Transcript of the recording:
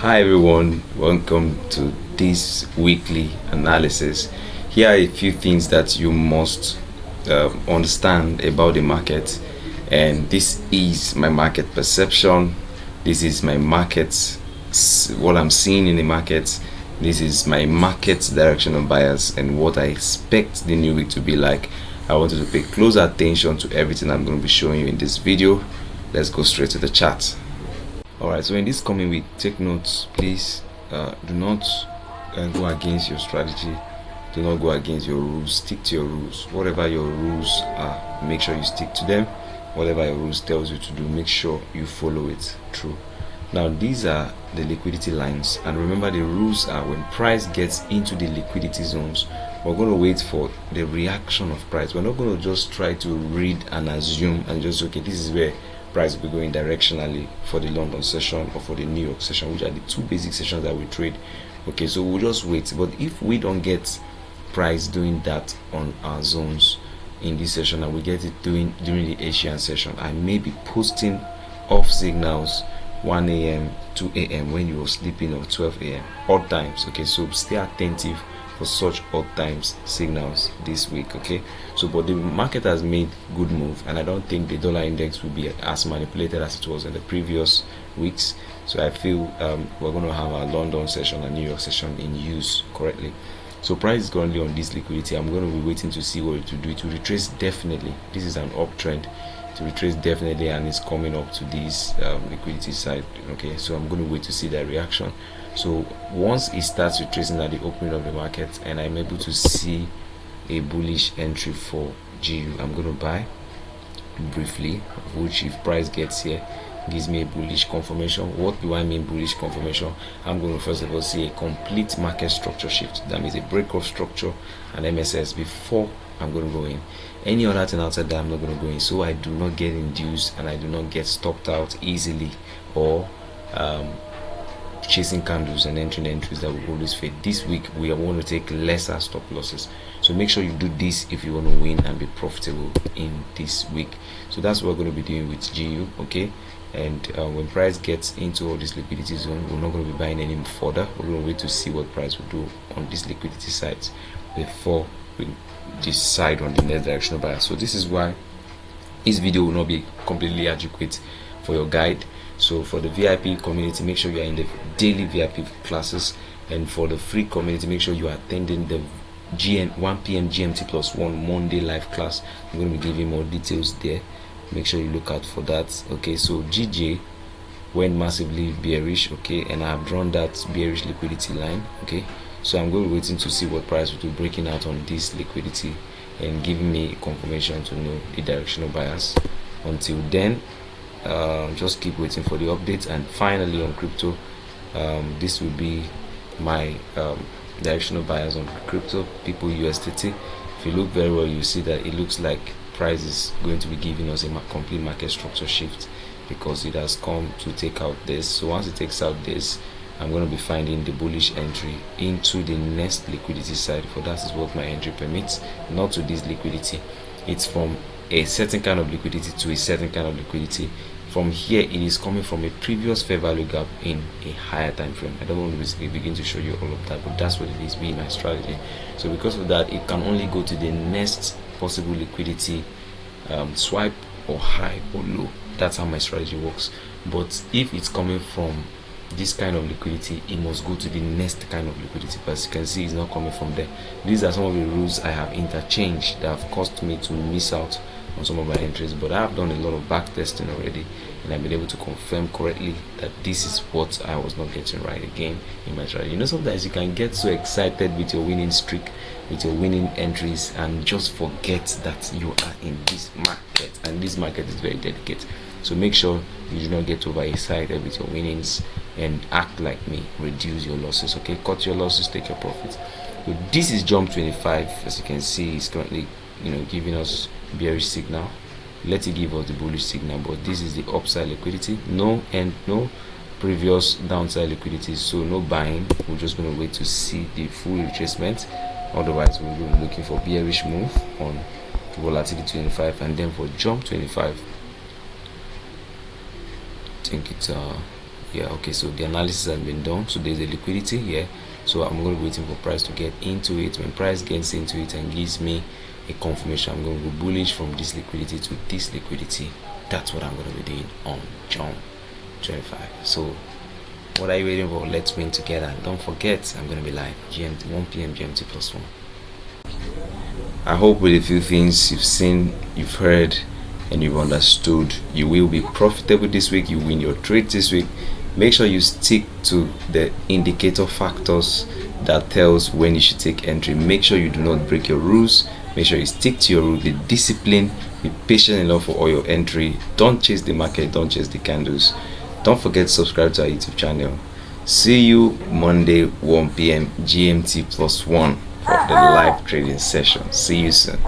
Hi everyone, welcome to this weekly analysis. Here are a few things that you must understand about the market, and this is my market perception. This is my market, what I'm seeing in the market. This is my market direction of bias and what I expect the new week to be like. I want you to pay close attention to everything I'm going to be showing you in this video. Let's go straight to the chart. Alright, so in this coming week, take notes, please. Do not go against your strategy. Do not go against your rules. Stick to your rules. Whatever your rules are, make sure you stick to them. Whatever your rules tells you to do, make sure you follow it through. Now, these are the liquidity lines, and remember the rules are when price gets into the liquidity zones, we're going to wait for the reaction of price. We're not going to just try to read and assume and just, okay, this is where price will be going directionally for the London session or for the New York session, which are the two basic sessions that we trade. Okay, so we'll just wait. But if we don't get price doing that on our zones in this session and we get it doing during the Asian session, I may be posting off signals 1 a.m., 2 a.m. when you are sleeping, or 12 a.m. odd times. Okay, so stay attentive for such odd times signals this week. Okay, so but the market has made good move, and I don't think the dollar index will be as manipulated as it was in the previous weeks. So I feel we're going to have our London session and New York session in use correctly. So price is currently on this liquidity. I'm going to be waiting to see what it will do. It will retrace definitely. This is an uptrend. To retrace definitely, and it's coming up to this liquidity side. Okay, so I'm going to wait to see that reaction. So once it starts retracing at the opening of the market and I'm able to see a bullish entry for GU, I'm going to buy briefly, which if price gets here gives me a bullish confirmation. What do I mean bullish confirmation? I'm going to first of all see a complete market structure shift. That means a break of structure and MSS before I'm going to go in. Any other thing outside that, I'm not going to go in, so I do not get induced and I do not get stopped out easily, or chasing candles and entering entries that will always fade. This week we are going to take lesser stop losses, so make sure you do this if you want to win and be profitable in this week. So that's what we're going to be doing with GU. Okay, and when price gets into all this liquidity zone, we're not going to be buying any further. We're going to wait to see what price will do on this liquidity side before we decide on the next directional bias. So this is why this video will not be completely adequate for your guide. So for the VIP community, make sure you are in the daily VIP classes, and for the free community, make sure you are attending the 1 p.m. GMT plus 1 Monday live class. I'm going to be giving more details there. Make sure you look out for that. Okay, so GJ went massively bearish. Okay, and I have drawn that bearish liquidity line. Okay, so I'm going to be waiting to see what price will do, breaking out on this liquidity and giving me confirmation to know the directional bias. Until then, just keep waiting for the updates. And finally on crypto, this will be my directional bias on crypto, people USDT. If you look very well, you see that it looks like price is going to be giving us a complete market structure shift, because it has come to take out this. So once it takes out this, I'm going to be finding the bullish entry into the next liquidity side. For that is what my entry permits, not to this liquidity. It's from a certain kind of liquidity to a certain kind of liquidity. From here, it is coming from a previous fair value gap in a higher time frame. I don't want to begin to show you all of that, but that's what it is, being my strategy. So because of that, it can only go to the next possible liquidity swipe, or high or low. That's how my strategy works. But if it's coming from this kind of liquidity, it must go to the next kind of liquidity. But as you can see, it's not coming from there. These are some of the rules I have interchanged that have caused me to miss out on some of my entries, but I have done a lot of back testing already, and I've been able to confirm correctly that this is what I was not getting right again in my strategy. You know, sometimes you can get so excited with your winning streak, with your winning entries, and just forget that you are in this market, and this market is very delicate. So make sure you do not get overexcited with your winnings and act like me. Reduce your losses. Okay, cut your losses, take your profits. So this is jump 25. As you can see, it's currently giving us bearish signal. Let it give us the bullish signal, but this is the upside liquidity. No previous downside liquidity, so no buying. We're just going to wait to see the full retracement. Otherwise, we'll be looking for bearish move on volatility 25, and then for jump 25, I think it's Yeah, okay, so the analysis has been done. So there's a liquidity here. So I'm going to be waiting for price to get into it. When price gets into it and gives me a confirmation, I'm going to go bullish from this liquidity to this liquidity. That's what I'm going to be doing on June 25. So what are you waiting for? Let's win together. Don't forget, I'm going to be live GMT 1 p.m. GMT +1. I hope with a few things you've seen, you've heard, and you've understood, you will be profitable this week. You win your trade this week. Make sure you stick to the indicator factors that tells when you should take entry. Make sure you do not break your rules. Make sure you stick to your rule. Be disciplined. Be patient enough for all your entry. Don't chase the market. Don't chase the candles. Don't forget to subscribe to our YouTube channel. See you Monday 1 p.m. GMT +1 for the live trading session. See you soon.